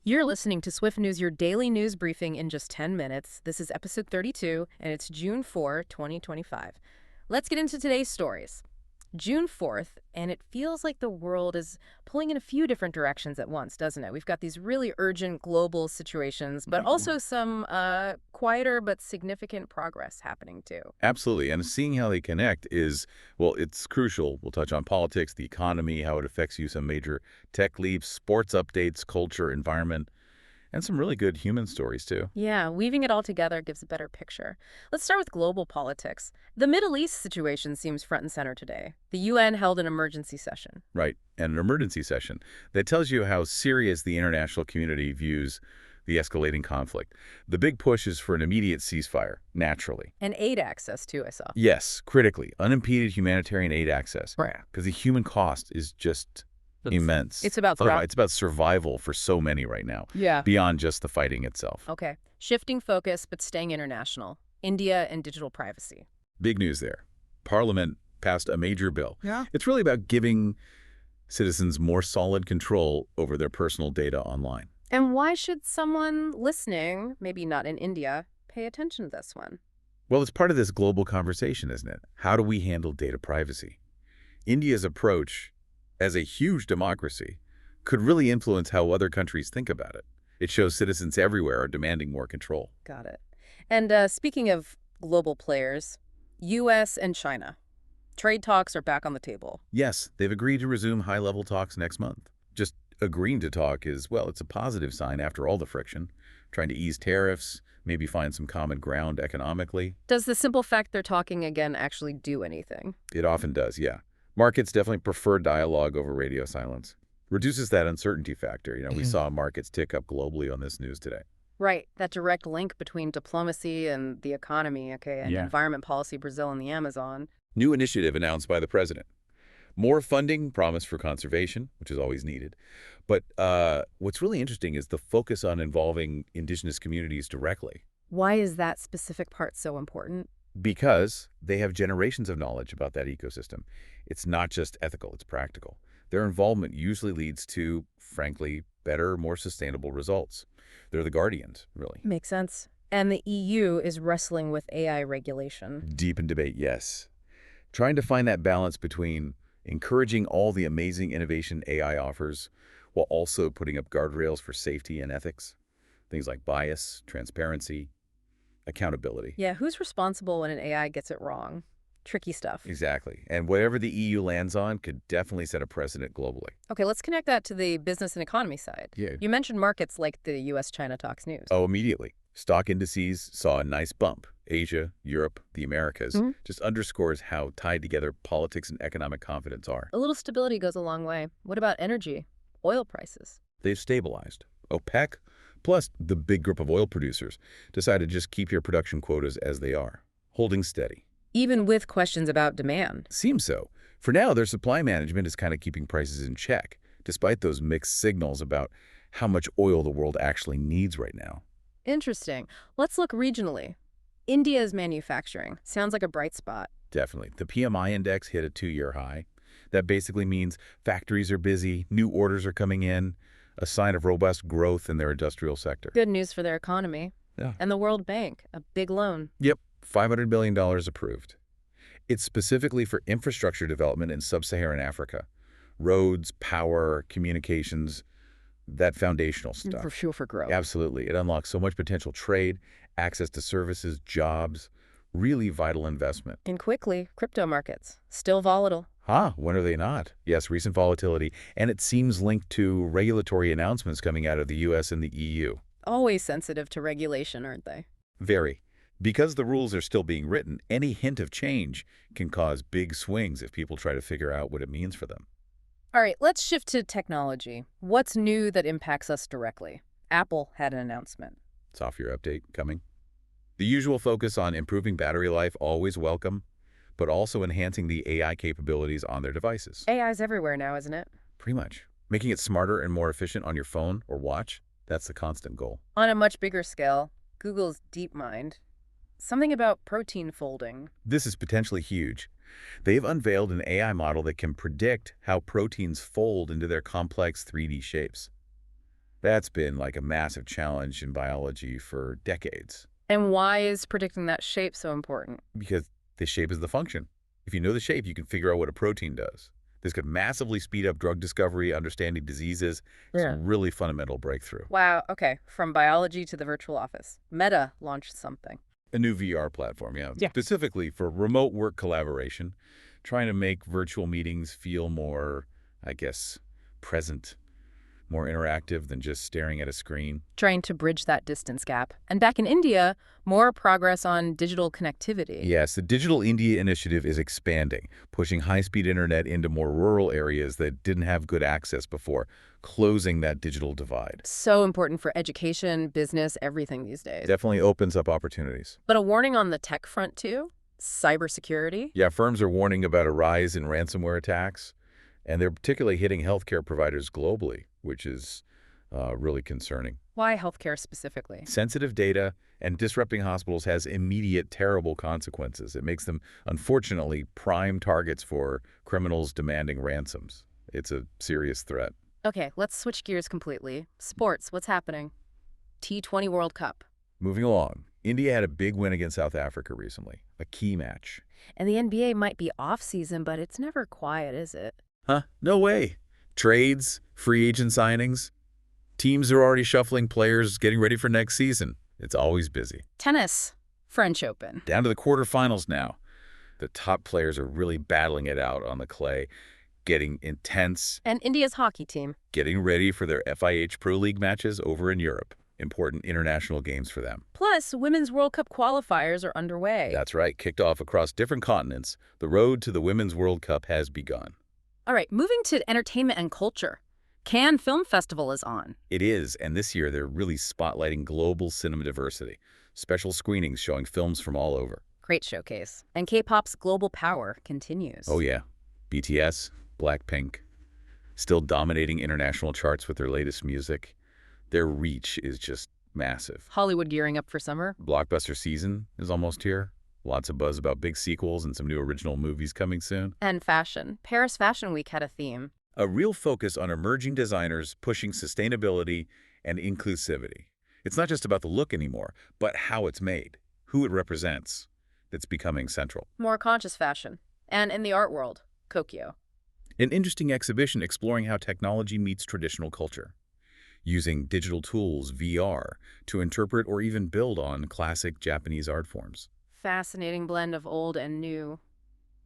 You're listening to Swift News, your daily news briefing in just 10 minutes. This is episode 32, and it's June 4, 2025. Let's get into today's stories. June 4th, and it feels like the world is pulling in a few different directions at once, doesn't it? We've got these really urgent global situations, but also some quieter but significant progress happening too. Absolutely. And seeing how they connect is, well, it's crucial. We'll touch on politics, the economy, how it affects you, some major tech leaps, sports updates, culture, environment, and some really good human stories, too. Yeah, weaving it all together gives a better picture. Let's start with global politics. The Middle East situation seems front and center today. The UN held an emergency session. Right. And an emergency session that tells you how serious the international community views the escalating conflict. The big push is for an immediate ceasefire, naturally. And aid access, too, I saw. Yes, critically, unimpeded humanitarian aid access. Right. Because the human cost is just immense. It's about It's about survival for so many right now. Yeah. Beyond just the fighting itself. Okay. Shifting focus, but staying international. India and digital privacy. Big news there. Parliament passed a major bill. Yeah. It's really about giving citizens more solid control over their personal data online. And why should someone listening, maybe not in India, pay attention to this one? Well, it's part of this global conversation, isn't it? How do we handle data privacy? India's approach, as a huge democracy, could really influence how other countries think about it. It shows citizens everywhere are demanding more control. Got it. And speaking of global players, U.S. and China. Trade talks are back on the table. Yes, they've agreed to resume high-level talks next month. Just agreeing to talk is, well, it's a positive sign after all the friction. Trying to ease tariffs, maybe find some common ground economically. Does the simple fact they're talking again actually do anything? It often does, yeah. Markets definitely prefer dialogue over radio silence. Reduces that uncertainty factor. We saw markets tick up globally on this news today. Right, that direct link between diplomacy and the economy, okay, and environment policy, Brazil and the Amazon. New initiative announced by the president. More funding promised for conservation, which is always needed. But what's really interesting is the focus on involving indigenous communities directly. Why is that specific part so important? Because they have generations of knowledge about that ecosystem. It's not just ethical, it's practical. Their involvement usually leads to, frankly, better, more sustainable results. They're the guardians, really. Makes sense. And the EU is wrestling with AI regulation. Deep in debate, yes. Trying to find that balance between encouraging all the amazing innovation AI offers while also putting up guardrails for safety and ethics. Things like bias, transparency, accountability. Yeah, who's responsible when an AI gets it wrong? Tricky stuff. Exactly. And whatever the EU lands on could definitely set a precedent globally. Okay, let's connect that to the business and economy side. Yeah. You mentioned markets like the U.S.-China talks news. Oh, immediately. Stock indices saw a nice bump. Asia, Europe, the Americas. Just underscores how tied together politics and economic confidence are. A little stability goes a long way. What about energy? Oil prices? They've stabilized. OPEC, plus the big group of oil producers, decided to just keep your production quotas as they are, holding steady. Even with questions about demand. Seems so. For now, their supply management is kind of keeping prices in check, despite those mixed signals about how much oil the world actually needs right now. Interesting. Let's look regionally. India's manufacturing sounds like a bright spot. Definitely. The PMI index hit a 2-year high. That basically means factories are busy, new orders are coming in, a sign of robust growth in their industrial sector. Good news for their economy. Yeah. And the World Bank, a big loan. Yep, $500 billion approved. It's specifically for infrastructure development in sub-Saharan Africa. Roads, power, communications, that foundational stuff. For sure, for growth. Absolutely. It unlocks so much potential trade, access to services, jobs, really vital investment. And quickly, crypto markets, still volatile. When are they not? Yes, recent volatility, and it seems linked to regulatory announcements coming out of the U.S. and the EU. Always sensitive to regulation, aren't they? Very. Because the rules are still being written, any hint of change can cause big swings if people try to figure out what it means for them. All right, let's shift to technology. What's new that impacts us directly? Apple had an announcement. Software update coming. The usual focus on improving battery life, always welcome, but also enhancing the AI capabilities on their devices. AI's everywhere now, isn't it? Pretty much. Making it smarter and more efficient on your phone or watch, that's the constant goal. On a much bigger scale, Google's DeepMind. Something about protein folding. This is potentially huge. They've unveiled an AI model that can predict how proteins fold into their complex 3D shapes. That's been like a massive challenge in biology for decades And why is predicting that shape so important? because the shape is the function. If you know the shape, you can figure out what a protein does. This could massively speed up drug discovery, understanding diseases. It's a Yeah. really fundamental breakthrough. Wow, okay. From biology to the virtual office. Meta launched something. A new VR platform, yeah, Yeah. specifically for remote work collaboration, trying to make virtual meetings feel more, I guess, present, more interactive than just staring at a screen. Trying to bridge that distance gap. And back in India, more progress on digital connectivity. Yes, the Digital India Initiative is expanding, pushing high-speed internet into more rural areas that didn't have good access before, closing that digital divide. So important for education, business, everything these days. Definitely opens up opportunities. But a warning on the tech front, too? Cybersecurity? Yeah, firms are warning about a rise in ransomware attacks, and they're particularly hitting healthcare providers globally, which is really concerning. Why healthcare specifically? Sensitive data and disrupting hospitals has immediate terrible consequences. It makes them, unfortunately, prime targets for criminals demanding ransoms. It's a serious threat. Okay, let's switch gears completely. Sports, what's happening? T20 World Cup. Moving along, India had a big win against South Africa recently, a key match. And the NBA might be off-season, but it's never quiet, is it? Huh? No way. Trades, free agent signings. Teams are already shuffling players, getting ready for next season. It's always busy. Tennis. French Open. Down to the quarterfinals now. The top players are really battling it out on the clay, getting intense, And India's hockey team. getting ready for their FIH Pro League matches over in Europe. Important international games for them. Plus, Women's World Cup qualifiers are underway. That's right, kicked off across different continents. The road to the Women's World Cup has begun. All right, moving to entertainment and culture. Cannes Film Festival is on. It is, and this year they're really spotlighting global cinema diversity. Special screenings showing films from all over. Great showcase. And K-pop's global power continues. Oh yeah, BTS, Blackpink, still dominating international charts with their latest music. Their reach is just massive. Hollywood gearing up for summer. Blockbuster season is almost here. Lots of buzz about big sequels and some new original movies coming soon. And fashion. Paris Fashion Week had a theme. A real focus on emerging designers pushing sustainability and inclusivity. It's not just about the look anymore, but how it's made, who it represents, that's becoming central. More conscious fashion. And in the art world, Kokyo. An interesting exhibition exploring how technology meets traditional culture, using digital tools, VR, to interpret or even build on classic Japanese art forms. Fascinating blend of old and new.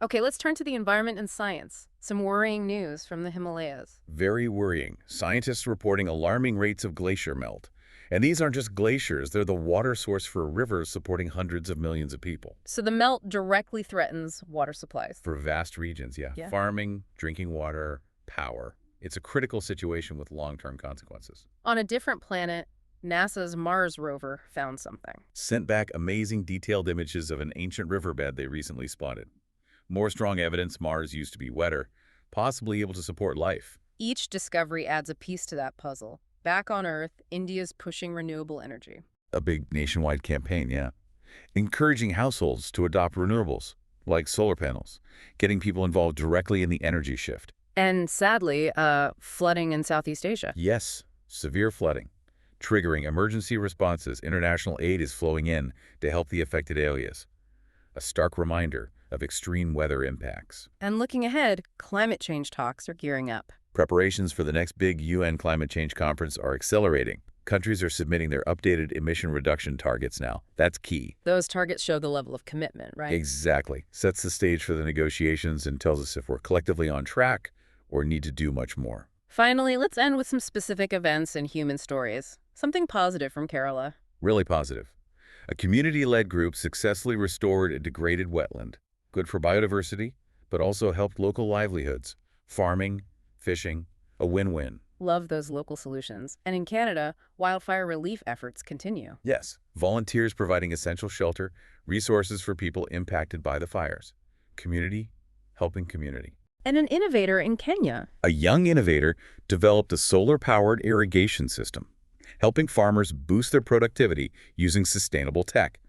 Okay, let's turn to the environment and science. Some worrying news from the Himalayas. Very worrying. Scientists reporting alarming rates of glacier melt. And these aren't just glaciers, they're the water source for rivers supporting hundreds of millions of people. So the melt directly threatens water supplies. For vast regions, yeah. Yeah. Farming, drinking water, power. It's a critical situation with long-term consequences. On a different planet, NASA's Mars rover found something. Sent back amazing detailed images of an ancient riverbed they recently spotted. More strong evidence Mars used to be wetter, possibly able to support life. Each discovery adds a piece to that puzzle. Back on Earth, India's pushing renewable energy. A big nationwide campaign, yeah. Encouraging households to adopt renewables, like solar panels, getting people involved directly in the energy shift. And sadly, flooding in Southeast Asia. Yes, severe flooding, triggering emergency responses. International aid is flowing in to help the affected areas. A stark reminder of extreme weather impacts. And looking ahead, climate change talks are gearing up. Preparations for the next big UN climate change conference are accelerating. Countries are submitting their updated emission reduction targets now. That's key. Those targets show the level of commitment, right? Exactly. Sets the stage for the negotiations and tells us if we're collectively on track or need to do much more. Finally, let's end with some specific events and human stories. Something positive from Kerala. Really positive. A community-led group successfully restored a degraded wetland. Good for biodiversity, but also helped local livelihoods. Farming, fishing, a win-win. Love those local solutions. And in Canada, wildfire relief efforts continue. Yes, volunteers providing essential shelter, resources for people impacted by the fires. Community helping community. And an innovator in Kenya. A young innovator developed a solar-powered irrigation system, helping farmers boost their productivity using sustainable tech.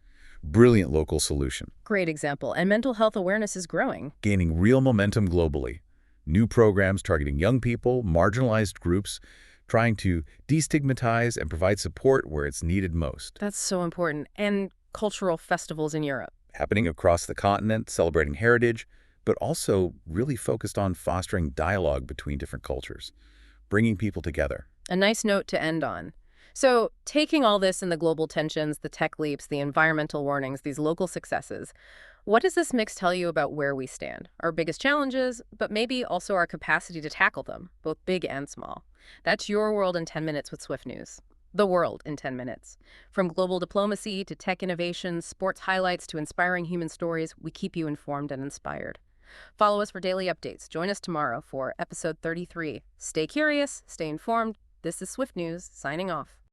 Brilliant local solution. Great example. And mental health awareness is growing. Gaining real momentum globally. New programs targeting young people, marginalized groups, trying to destigmatize and provide support where it's needed most. That's so important. And cultural festivals in Europe. Happening across the continent, celebrating heritage, but also really focused on fostering dialogue between different cultures, bringing people together. A nice note to end on. So, taking all this in the global tensions, the tech leaps, the environmental warnings, these local successes, what does this mix tell you about where we stand? Our biggest challenges, but maybe also our capacity to tackle them, both big and small. That's your world in 10 minutes with Swift News. The world in 10 minutes. From global diplomacy to tech innovation, sports highlights to inspiring human stories, we keep you informed and inspired. Follow us for daily updates. Join us tomorrow for episode 33. Stay curious, stay informed. This is Swift News, signing off.